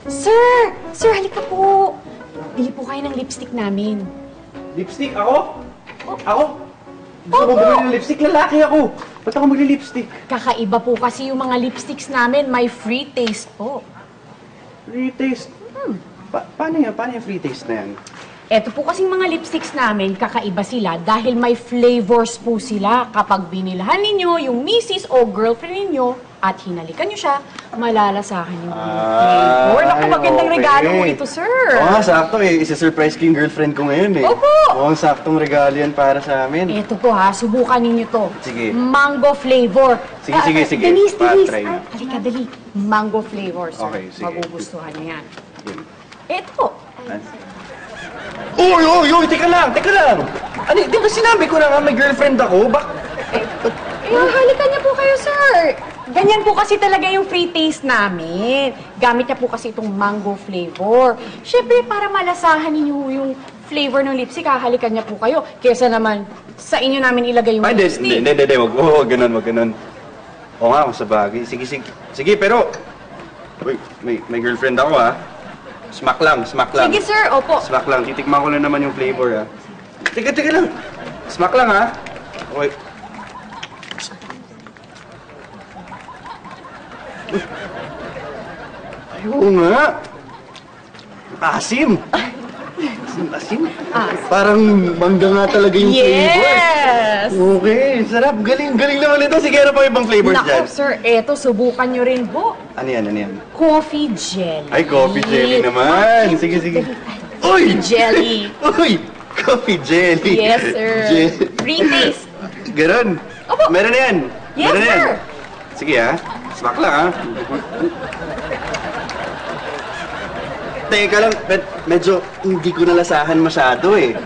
Sir! Sir, halika po. Bili po kayo ng lipstick namin. Lipstick? Ako? Ako? Gusto mo bumili ng lipstick? Lalaki ako. Ba't ako magli-lipstick? Kakaiba po kasi yung mga lipsticks namin. May free taste po. Free taste? Paano yan? Paano yung free taste na yan? Eto po kasing mga lipsticks namin, kakaiba sila dahil may flavors po sila. Kapag binilhan ninyo yung misis o girlfriend ninyo at hinalikan nyo siya, malalasahan yung flavor. Naku, magandang regalo po ito, sir. Oo nga, sakto eh. Isa-surprise ko yung girlfriend ko ngayon eh. Opo! Oo, saktong regalo yan para sa amin. Eto po ha, subukan ninyo to. Sige. Mango flavor. Sige. Denise, Pa-try na. halika, dali. Mango flavor, sir. Okay, sige. Magugustuhan niyo yan. Yun. Eto po. Uy! Teka lang! Ano, di ba sinabi ko na nga may girlfriend ako? Halikan niya po kayo, sir. Ganyan po kasi talaga yung free taste namin. Gamit niya po kasi itong mango flavor. Siyempre, para malasahan ninyo yung flavor ng lipstick, hahalikan niya po kayo. Kesa naman, sa inyo namin ilagay yung lipstick. Hindi. Wag ganun. Oo nga, sa bagay. Sige, pero... Uy, may girlfriend ako, ha? Smack lang. Sige, sir. Opo. Smack lang. Titikman ko lang naman yung flavor, ha? Teka lang. Smack lang, ha? Okay. Ayaw nga. Asim. Asim? Parang mangga nga talaga yung flavor. Yes! Okay, sarap. Galing naman ito. Sige, ano pa ibang flavors dyan? Naku, sir. Eto, subukan nyo rin po. Ano yan? Coffee jelly. Ay, coffee jelly naman. Sige. Uy! Jelly. Uy! Coffee jelly. Yes, sir. Free taste. Ganon. Opo. Meron na yan. Yes, Meron na yan. sir. Sige, ha? Smack lang, ha? Teka lang, medyo hindi ko nalasahan masyado, eh.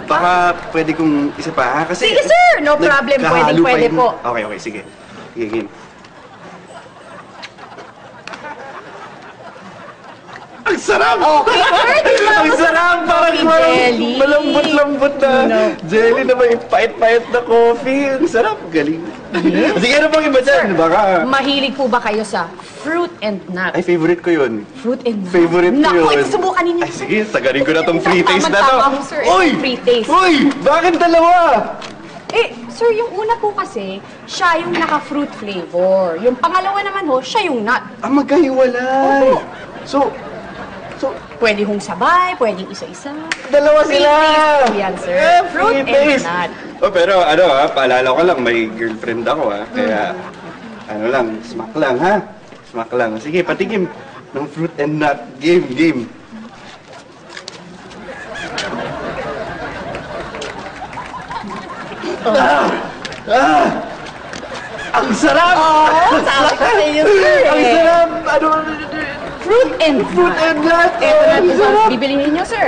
Baka pwede kong isa pa, ha? Kasi... Sige, sir. No problem. nagkahalo Pwede pa po. Okay, sige. Sige, game. Ang sarap! Okay, sir. Di ba? Ang sarap! Parang jelly. malambot-lambot na jelly na may pait-pait na coffee. Ang sarap! Galing. Sige, ano pang iba dyan? Baka... Mahilig po ba kayo sa fruit and nut? Ay, favorite ko yun. Fruit and nut? Favorite ko Naku, yun. ito subukan ninyo. Ay, sige, sagarin ko na tong free taste na to. Tama-tama mo, sir. Ito yung free taste. Uy! Bakit dalawa? Sir, yung una po kasi, siya yung naka-fruit flavor. Yung pangalawa naman ho, siya yung nut. Magkahiwalay. Opo. So, Pwede hong sabay, pwedeng isa-isa. dalawa Free sila. taste po yan, sir. Fruit free and taste. nut. Oh, pero ano ha, paalala ko lang, may girlfriend ako ha. Kaya, ano lang, smack lang ha. Smack lang. Sige, patikim ng fruit and nut. Game. Ang sarap! Sabi ko sa iyo, sir. Ang sarap! Ano? Fruit and nut! Ito na Ang po. sarap! Bibilihin niyo, sir.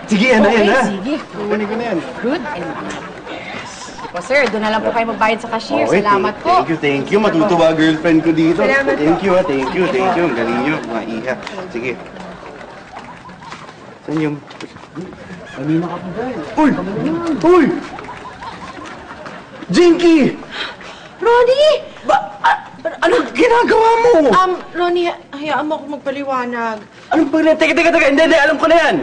Sige, yan na. Sige. Kukunin ko na yan. Fruit and nut. Sige po, sir. Doon na lang po kayo magbayad sa cashier. Okay, Salamat po. Thank you. Matutuwa girlfriend ko dito. Salamat po. Thank you. Ang galing nyo, mga iha. Sige. Saan yung... Kanina ka pa ba? Uy! Jinky! Ronnie! Anong ginagawa mo? Ronnie, hayaan mo ako magpaliwanag. Anong pag... Teka. Hindi. Alam ko na yan.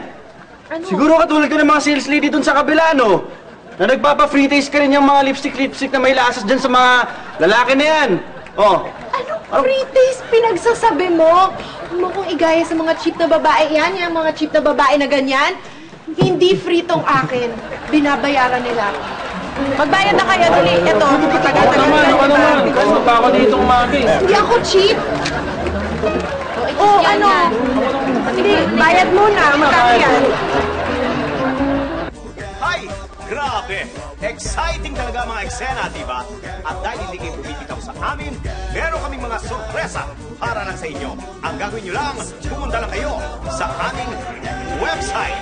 Ano? Siguro katulad ka ng mga sales lady dun sa kabila, no? Na nagpapa-free taste ka rin yung mga lipstick na may lasas dyan sa mga lalaki na yan. Oh. Anong free taste pinagsasabi mo? Huwag mo kong igaya sa mga cheap na babae yan, yung mga cheap na babae na ganyan. Hindi free tong akin. Binabayaran nila. Magbayad na kayo, dali. Ito, matagal-tagal na. Ano naman? Kasi pa ako dito umaga eh. Hindi ako cheap. Oh, ano? Hindi, bayad muna. Magkano yan? Hay! Grabe! Exciting talaga mga eksena, di ba? At dahil hindi kayo bumibitaw sa amin, meron kaming mga sorpresa para lang sa inyo. Ang gagawin nyo lang, pumunta lang kayo sa aming website